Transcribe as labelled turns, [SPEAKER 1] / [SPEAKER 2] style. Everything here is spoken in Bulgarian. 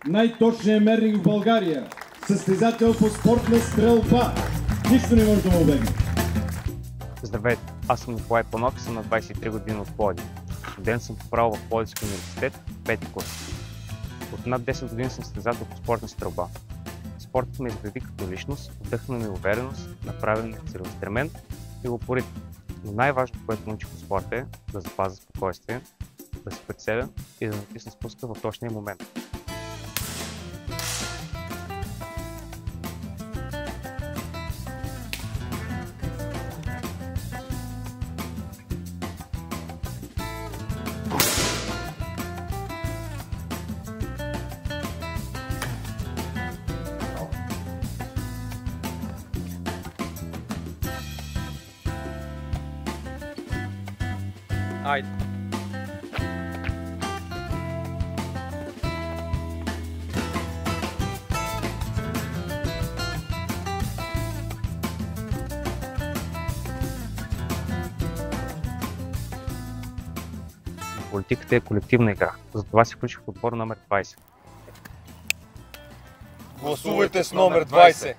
[SPEAKER 1] най-точният мерник в България, състезател по спортна стрелба. Нищо не може да му обегне.
[SPEAKER 2] Здравейте, аз съм Николай Панов и съм на 23 години от Пловдив. Студент съм по право в Пловдивския университет, пети курс. От над 10 години съм състезател по спортна стрелба. Спортът ме изгради като личност, вдъхна ми увереност, направен ми целеустремен и упорит. Но най-важното, което научих от спорта е да запазя спокойствие, да се прецеля и да натисна спуска в точния момент. Айде! Политиката е колективна игра, затова се включих в отбор номер 20.
[SPEAKER 3] Гласувайте с номер 20!